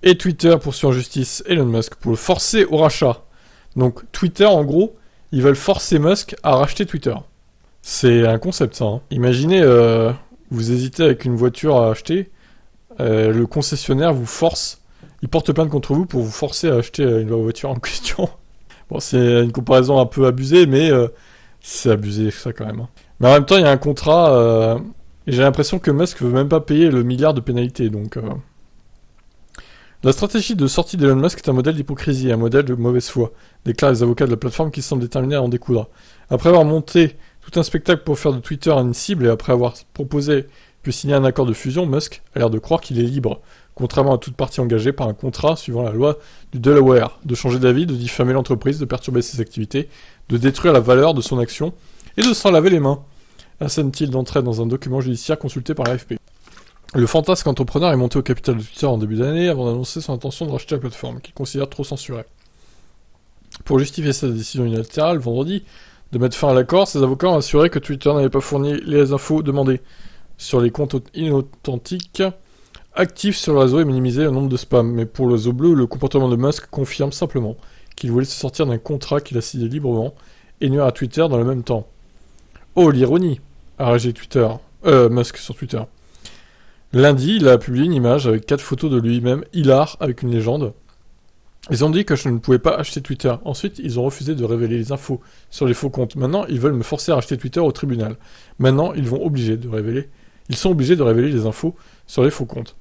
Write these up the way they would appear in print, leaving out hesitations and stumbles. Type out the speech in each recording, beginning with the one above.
Et Twitter poursuit en justice Elon Musk pour le forcer au rachat. Donc Twitter, en gros, ils veulent forcer Musk à racheter Twitter. C'est un concept, ça. Hein. Imaginez, vous hésitez avec une voiture à acheter, le concessionnaire vous force, il porte plainte contre vous pour vous forcer à acheter une voiture en question. Bon, c'est une comparaison un peu abusée, mais c'est abusé ça quand même. Hein. Mais en même temps, il y a un contrat, et j'ai l'impression que Musk veut même pas payer le milliard de pénalités, donc... La stratégie de sortie d'Elon Musk est un modèle d'hypocrisie et un modèle de mauvaise foi, déclarent les avocats de la plateforme qui semblent déterminés à en découdre. Après avoir monté tout un spectacle pour faire de Twitter une cible et après avoir proposé puis signé un accord de fusion, Musk a l'air de croire qu'il est libre, contrairement à toute partie engagée par un contrat suivant la loi du Delaware, de changer d'avis, de diffamer l'entreprise, de perturber ses activités, de détruire la valeur de son action et de s'en laver les mains, assène-t-il d'entrée dans un document judiciaire consulté par l'AFP. Le fantasque entrepreneur est monté au capital de Twitter en début d'année avant d'annoncer son intention de racheter la plateforme, qu'il considère trop censurée. Pour justifier sa décision unilatérale, vendredi, de mettre fin à l'accord, ses avocats ont assuré que Twitter n'avait pas fourni les infos demandées sur les comptes inauthentiques actifs sur le réseau et minimiser le nombre de spams. Mais pour l'oiseau bleu, le comportement de Musk confirme simplement qu'il voulait se sortir d'un contrat qu'il a signé librement et nuire à Twitter dans le même temps. Oh, l'ironie, a réagi Musk sur Twitter. Lundi, il a publié une image avec 4 photos de lui-même, hilar, avec une légende. Ils ont dit que je ne pouvais pas acheter Twitter. Ensuite, ils ont refusé de révéler les infos sur les faux comptes. Maintenant, ils veulent me forcer à acheter Twitter au tribunal. Maintenant, ils sont obligés de révéler les infos sur les faux comptes.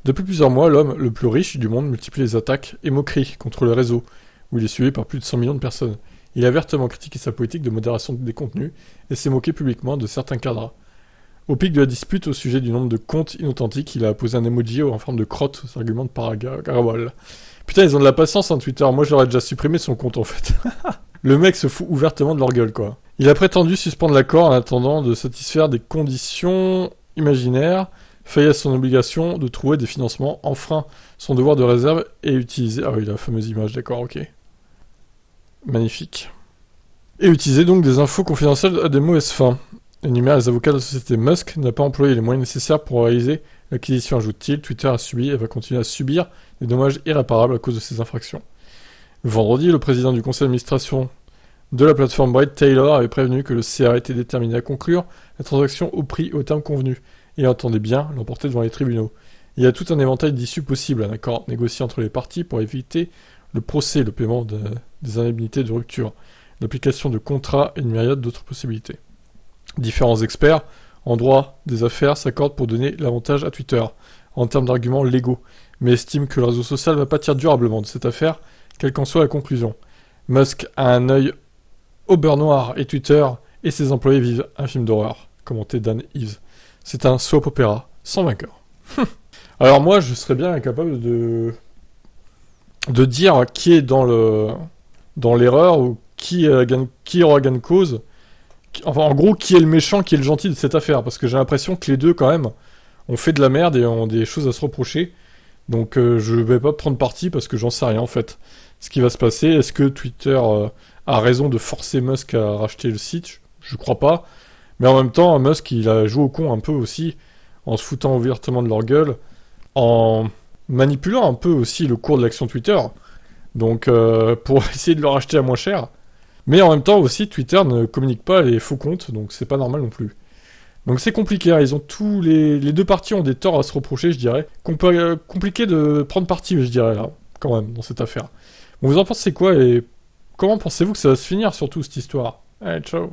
Depuis plusieurs mois, l'homme le plus riche du monde multiplie les attaques et moqueries contre le réseau, où il est suivi par plus de 100 millions de personnes. Il a vertement critiqué sa politique de modération des contenus et s'est moqué publiquement de certains cadres. Au pic de la dispute au sujet du nombre de comptes inauthentiques, il a posé un emoji en forme de crotte aux arguments de parabole. Putain, ils ont de la patience, hein, Twitter. Moi, j'aurais déjà supprimé son compte, en fait. Le mec se fout ouvertement de leur gueule, quoi. Il a prétendu suspendre l'accord en attendant de satisfaire des conditions imaginaires, failli à son obligation de trouver des financements, enfreint son devoir de réserve et utiliser... Ah oui, la fameuse image, d'accord, ok. Magnifique. Et utiliser donc des infos confidentielles à des mauvaises fins. Énumère les avocats de la société. Musk n'a pas employé les moyens nécessaires pour réaliser l'acquisition, ajoute-t-il. Twitter a subi et va continuer à subir des dommages irréparables à cause de ces infractions. Vendredi, le président du conseil d'administration de la plateforme Brett Taylor avait prévenu que le CA était déterminé à conclure la transaction au prix et au terme convenu, et entendait bien l'emporter devant les tribunaux. Il y a tout un éventail d'issues possibles, un accord négocié entre les parties pour éviter le procès, le paiement des indemnités de rupture, l'application de contrats et une myriade d'autres possibilités. Différents experts en droit des affaires s'accordent pour donner l'avantage à Twitter, en termes d'arguments légaux, mais estiment que le réseau social va pâtir durablement de cette affaire, quelle qu'en soit la conclusion. Musk a un œil au beurre noir et Twitter et ses employés vivent un film d'horreur, commentait Dan Eves. C'est un soap opéra sans vainqueur. Alors moi, je serais bien incapable de dire qui est dans l'erreur ou qui aura gain de cause. Enfin, en gros, qui est le méchant, qui est le gentil de cette affaire. Parce que j'ai l'impression que les deux, quand même, ont fait de la merde et ont des choses à se reprocher. Donc, je vais pas prendre parti parce que j'en sais rien, en fait. Ce qui va se passer, est-ce que Twitter a raison de forcer Musk à racheter le site ? Je crois pas. Mais en même temps, Musk, il a joué au con un peu aussi, en se foutant ouvertement de leur gueule, en manipulant un peu aussi le cours de l'action Twitter. Donc, pour essayer de le racheter à moins cher. Mais en même temps aussi, Twitter ne communique pas les faux comptes, donc c'est pas normal non plus. Donc c'est compliqué, hein. Ils ont les deux parties ont des torts à se reprocher, je dirais. Compliqué de prendre parti, je dirais, là, quand même, dans cette affaire. Bon, vous en pensez quoi, et comment pensez-vous que ça va se finir, surtout, cette histoire ? Allez, ciao.